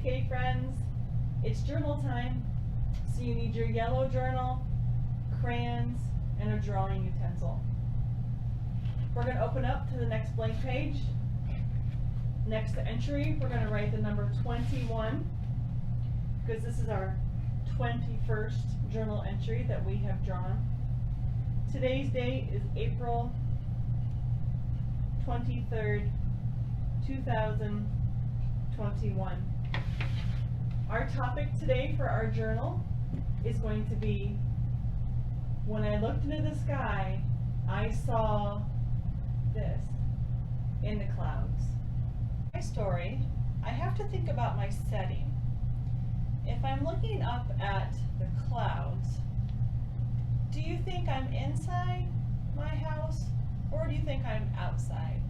Okay, friends, it's journal time. So you need your yellow journal, crayons, and a drawing utensil. We're going to open up to the next blank page. Next to entry, we're going to write the number 21 because this is our 21st journal entry that we have drawn. Today's date is April 23rd, 2021. Our topic today for our journal is going to be, when I looked into the sky, I saw this in the clouds. My story, I have to think about my setting. If I'm looking up at the clouds, do you think I'm inside my house or do you think I'm outside?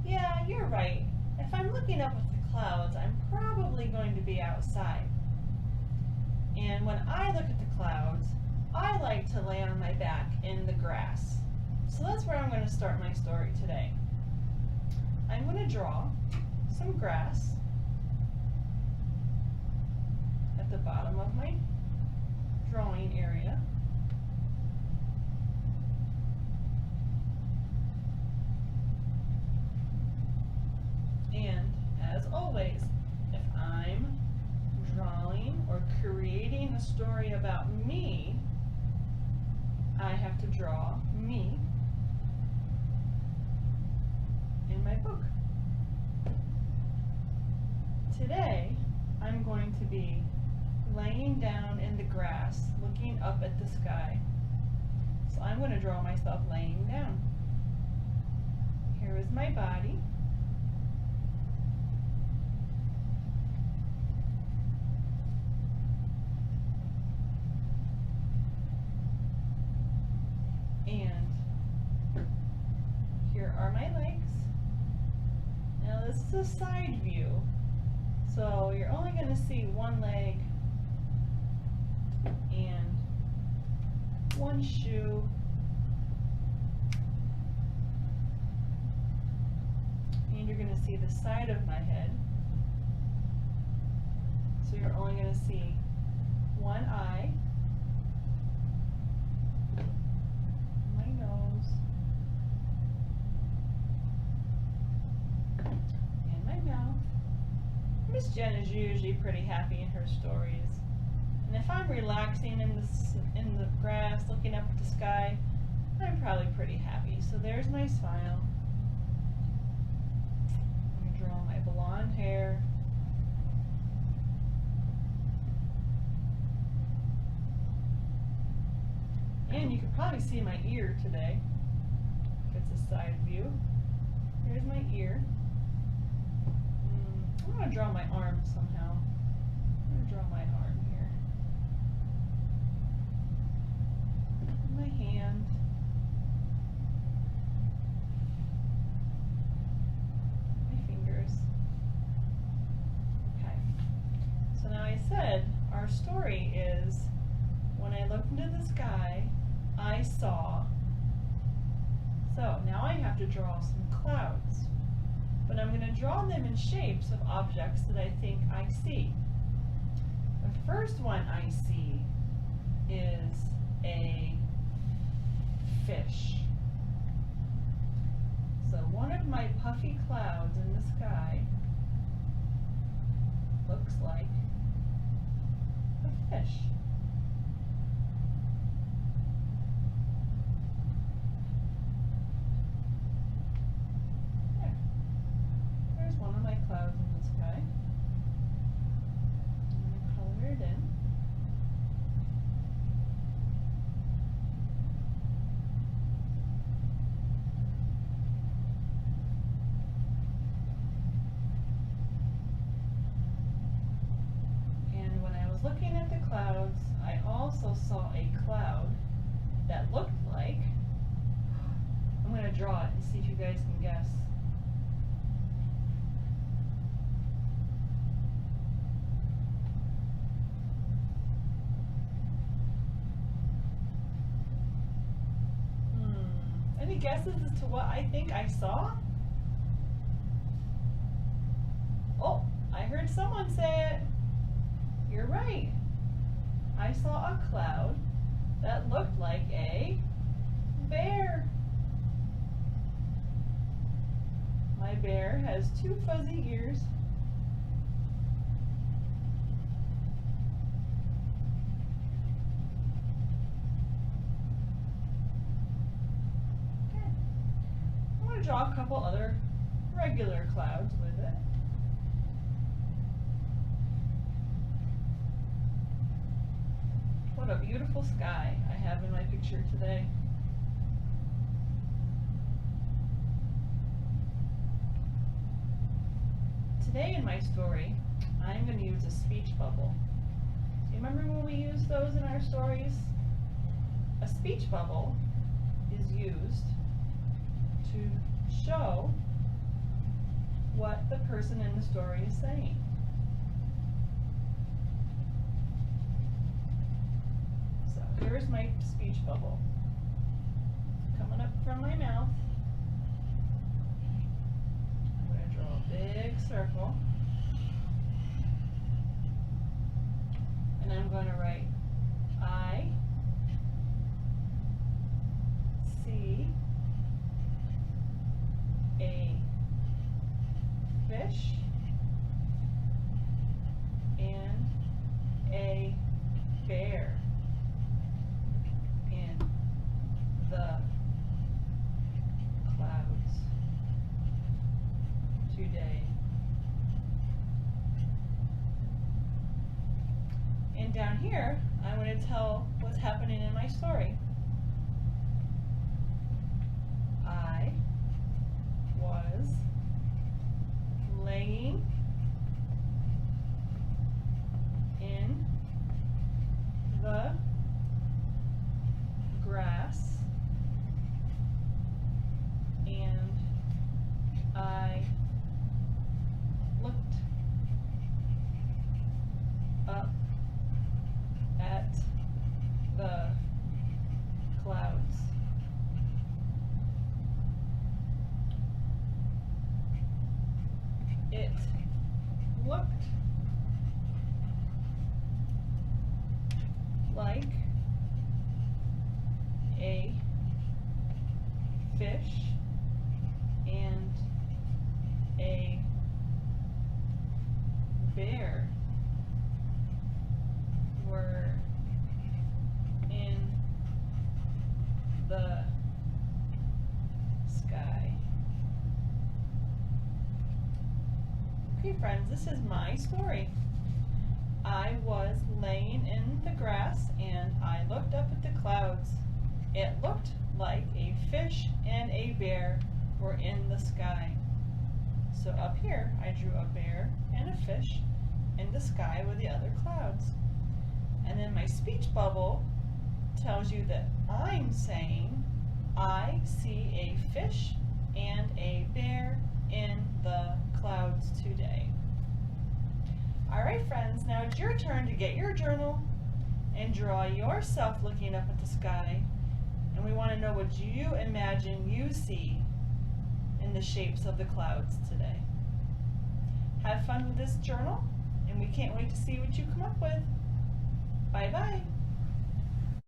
Yeah, you're right. If I'm looking up at the clouds, I'm probably going to be outside. And when I look at the clouds, I like to lay on my back in the grass. So that's where I'm going to start my story today. I'm going to draw some grass at the bottom of my drawing area. And as always, if I'm drawing or creating a story about me, I have to draw me in my book. Today, I'm going to be laying down in the grass, looking up at the sky. So I'm going to draw myself laying down. Here is my body. And here are my legs. Now this is a side view, so you're only going to see one leg and one shoe and you're going to see the side of my head, so you're only going to see one eye, my nose, and my mouth. Miss Jen is usually pretty happy in her stories. And if I'm relaxing in the grass, looking up at the sky, I'm probably pretty happy. So there's my smile. I'm going to draw my blonde hair. And you can probably see my ear today, if it's a side view. Here's my ear. I'm going to draw my arm somehow. I'm going to draw my arm here. My hand. My fingers. Okay. So now I said our story is, when I looked into the sky, I saw. So now I have to draw some clouds. But I'm going to draw them in shapes of objects that I think I see. The first one I see is a fish. So one of my puffy clouds in the sky looks like a fish. One of my clouds in the sky. I'm going to color it in. And when I was looking at the clouds, I also saw a cloud that looked like, I'm going to draw it and see if you guys can guess. Any guesses as to what I think I saw? Oh, I heard someone say it. You're right. I saw a cloud that looked like a bear. My bear has 2 fuzzy ears. Okay. I'm going to draw a couple other regular clouds with it. What a beautiful sky I have in my picture today. Today in my story, I'm going to use a speech bubble. Do you remember when we used those in our stories? A speech bubble is used to show what the person in the story is saying. So here's my speech bubble. Coming up from my mouth. I'm going to draw a big circle. And I'm going to write I see a fish and a bear in the clouds today. And down here, I'm going to tell what's happening in my story. I was laying in the grass and I looked up at the clouds. It looked like a fish and a bear were in the sky. Okay, friends, this is my story. I was laying in the grass and I looked up at the clouds. It looked like a fish and a bear were in the sky. So up here, I drew a bear and a fish in the sky with the other clouds. And then my speech bubble tells you that I'm saying, I see a fish and a bear in the clouds today. All right, friends, now it's your turn to get your journal and draw yourself looking up at the sky. And we want to know what you imagine you see in the shapes of the clouds today. Have fun with this journal, and we can't wait to see what you come up with. Bye-bye.